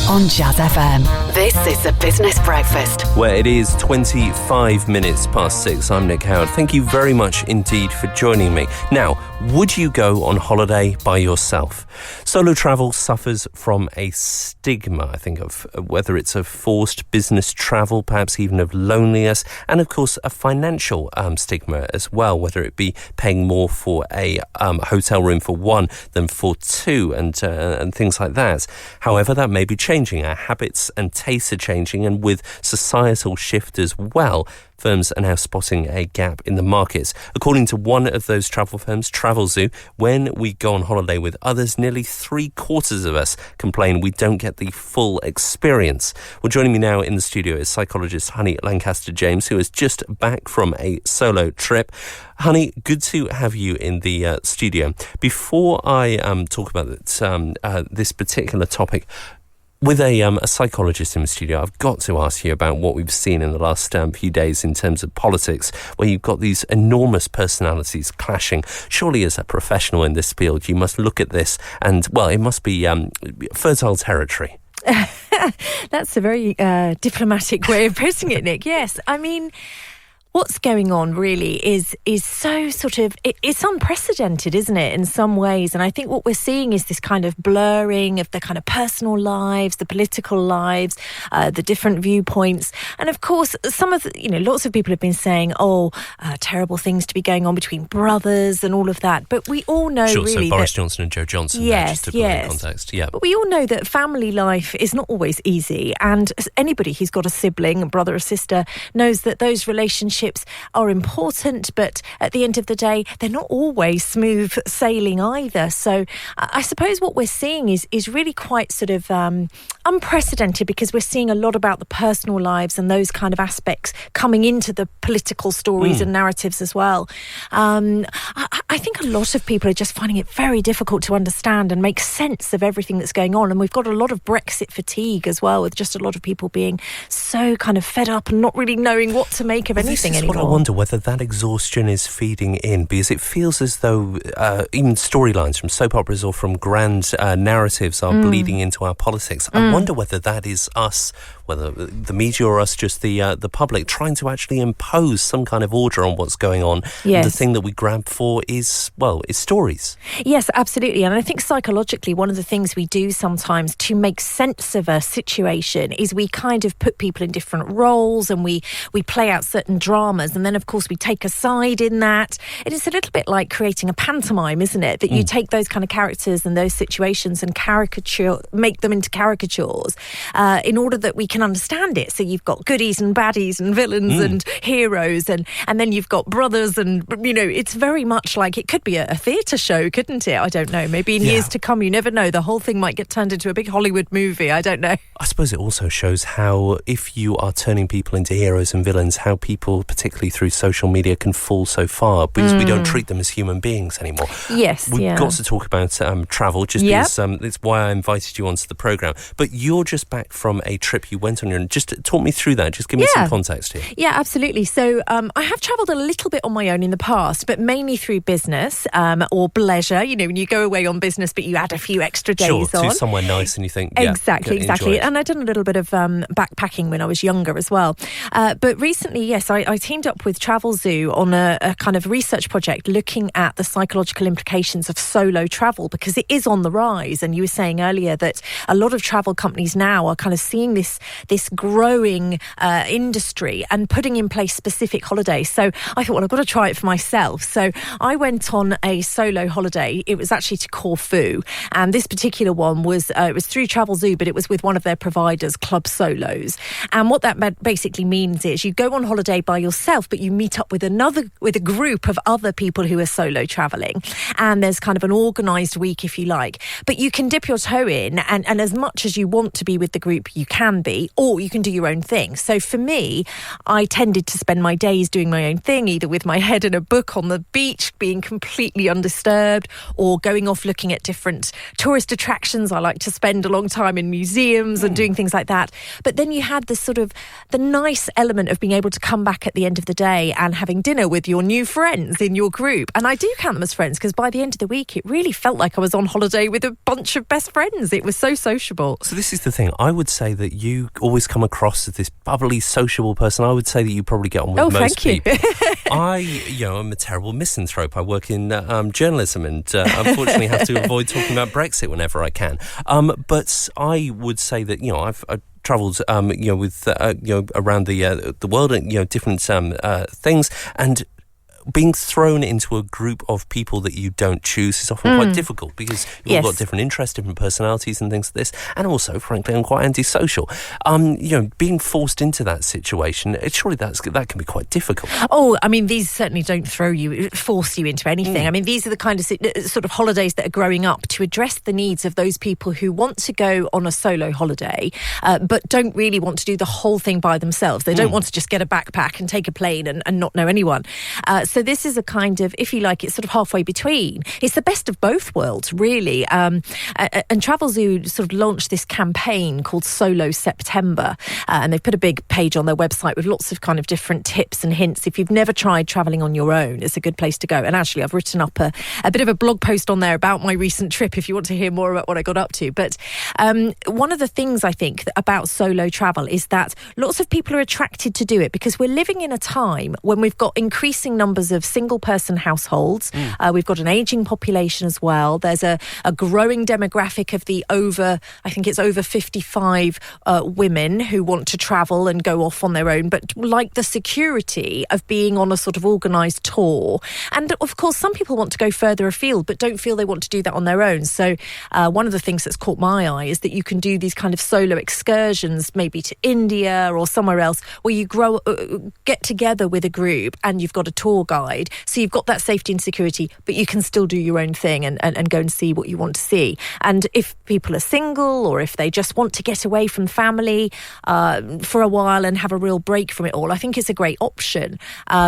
on Jazz FM. This is the Business Breakfast, where it is 25 minutes past 6. I'm Nick Howard. Thank you very much indeed for joining me. Now, would you go on holiday by yourself? Solo travel suffers from a stigma, I think, of whether it's a forced business travel, perhaps even of loneliness, and of course a financial stigma as well, whether it be paying more for a hotel room for one than for two, and things like that. However, that may be changing. Our habits and tastes are changing, and with societal shift as well, firms are now spotting a gap in the markets. According to one of those travel firms, Travelzoo, when we go on holiday with others, nearly 3/4 of us complain we don't get the full experience. Well, joining me now in the studio is psychologist Honey Langcaster-James, who is just back from a solo trip. Honey, good to have you in the studio. Before I talk about this particular topic, with a psychologist in the studio, I've got to ask you about what we've seen in the last few days in terms of politics, where you've got these enormous personalities clashing. Surely as a professional in this field, you must look at this and, well, it must be fertile territory. That's a very diplomatic way of putting it, Nick. Yes, I mean, what's going on really is so sort of, it's unprecedented, isn't it, in some ways? And I think what we're seeing is this kind of blurring of the kind of personal lives, the political lives, the different viewpoints. And of course, lots of people have been saying, terrible things to be going on between brothers and all of that. But we all know really so Boris Johnson and Joe Johnson, just to put it in context. Yeah. But we all know that family life is not always easy. And anybody who's got a sibling, a brother or sister, knows that those relationships are important, but at the end of the day, they're not always smooth sailing either. So I suppose what we're seeing is really quite sort of unprecedented, because we're seeing a lot about the personal lives and those kind of aspects coming into the political stories and narratives as well. I think a lot of people are just finding it very difficult to understand and make sense of everything that's going on. And we've got a lot of Brexit fatigue as well, with just a lot of people being so kind of fed up and not really knowing what to make of anything anymore. What I wonder whether that exhaustion is feeding in, because it feels as though even storylines from soap operas or from grand narratives are bleeding into our politics. I wonder whether that is us, whether the media or us, just the public, trying to actually impose some kind of order on what's going on. Yes. The thing that we grab for is stories. Yes, absolutely. And I think psychologically, one of the things we do sometimes to make sense of a situation is we kind of put people in different roles, and we play out certain dramas, and then of course we take a side in that. It is a little bit like creating a pantomime, isn't it? That you take those kind of characters and those situations and make them into caricatures in order that we can understand it. So you've got goodies and baddies and villains and heroes, and then you've got brothers, and it's very much like it could be a theatre show, couldn't it? I don't know. Maybe in years to come, you never know. The whole thing might get turned into a big Hollywood movie. I don't know. I suppose it also shows how, if you are turning people into heroes and villains, how people, particularly through social media, can fall so far, because we don't treat them as human beings anymore. Yes, We've got to talk about travel, just because it's why I invited you onto the programme. But you're just back from a trip you went on your own. Just talk me through that. Just give me some context here. Yeah, absolutely. So I have travelled a little bit on my own in the past, but mainly through business or pleasure. When you go away on business, but you add a few extra days on. To somewhere nice, and you think, exactly. And I'd done a little bit of backpacking when I was younger as well. But recently, yes, I teamed up with Travelzoo on a kind of research project looking at the psychological implications of solo travel, because it is on the rise. And you were saying earlier that a lot of travel companies now are kind of seeing this growing industry and putting in place specific holidays. So I thought, well, I've got to try it for myself. So I went on a solo holiday. It was actually to Corfu, and this particular one was it was through Travelzoo, but it was with one of their providers, Club Solos. And what that basically means is you go on holiday by yourself, but you meet up with a group of other people who are solo travelling, and there's kind of an organised week, if you like. But you can dip your toe in, and as much as you want to be with the group, you can be, family, or you can do your own thing. So for me, I tended to spend my days doing my own thing, either with my head in a book on the beach, being completely undisturbed, or going off looking at different tourist attractions. I like to spend a long time in museums and doing things like that. But then you had this sort of the nice element of being able to come back at the end of the day and having dinner with your new friends in your group. And I do count them as friends, because by the end of the week, it really felt like I was on holiday with a bunch of best friends. It was so sociable. So this is the thing. I would say that you always come across as this bubbly, sociable person. I would say that you probably get on with most people. I'm a terrible misanthrope. I work in journalism and unfortunately have to avoid talking about Brexit whenever I can. But I would say that, I've travelled, with around the world and different things, and being thrown into a group of people that you don't choose is often quite difficult, because you've all got different interests, different personalities and things like this. And also, frankly, I'm quite antisocial. Being forced into that situation, surely that can be quite difficult. Oh, I mean, these certainly don't force you into anything. I mean, these are the kind of sort of holidays that are growing up to address the needs of those people who want to go on a solo holiday, but don't really want to do the whole thing by themselves. They don't want to just get a backpack and take a plane and not know anyone. So this is a kind of, if you like, it's sort of halfway between. It's the best of both worlds, really. And Travelzoo sort of launched this campaign called Solo September. And they've put a big page on their website with lots of kind of different tips and hints. If you've never tried travelling on your own, it's a good place to go. And actually, I've written up a bit of a blog post on there about my recent trip, if you want to hear more about what I got up to. But one of the things I think about solo travel is that lots of people are attracted to do it, because we're living in a time when we've got increasing numbers of single-person households. We've got an ageing population as well. There's a growing demographic of the over 55 women who want to travel and go off on their own, but like the security of being on a sort of organised tour. And of course, some people want to go further afield, but don't feel they want to do that on their own. So one of the things that's caught my eye is that you can do these kind of solo excursions, maybe to India or somewhere else, where you get together with a group and you've got a tour guide. So you've got that safety and security, but you can still do your own thing and go and see what you want to see. And if people are single, or if they just want to get away from family for a while and have a real break from it all, I think it's a great option,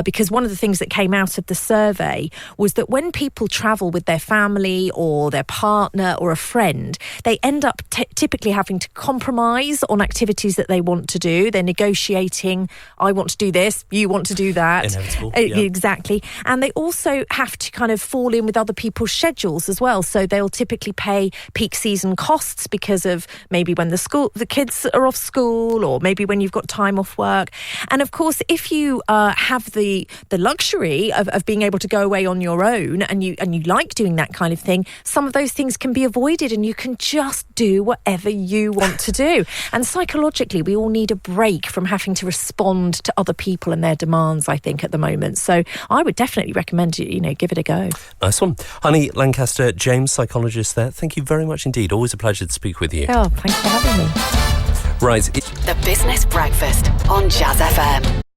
because one of the things that came out of the survey was that when people travel with their family or their partner or a friend, they end up typically having to compromise on activities that they want to do. They're negotiating, I want to do this, you want to do that. Inevitable. Exactly. And they also have to kind of fall in with other people's schedules as well. So they'll typically pay peak season costs because of maybe when the kids are off school, or maybe when you've got time off work. And of course, if you have the luxury of being able to go away on your own, and you like doing that kind of thing, some of those things can be avoided, and you can just do whatever you want to do. And psychologically, we all need a break from having to respond to other people and their demands, I think, at the moment. So I would definitely recommend give it a go. Nice one. Honey Lancaster-James, psychologist there. Thank you very much indeed. Always a pleasure to speak with you. Oh, thanks for having me. Right. The Business Breakfast on Jazz FM.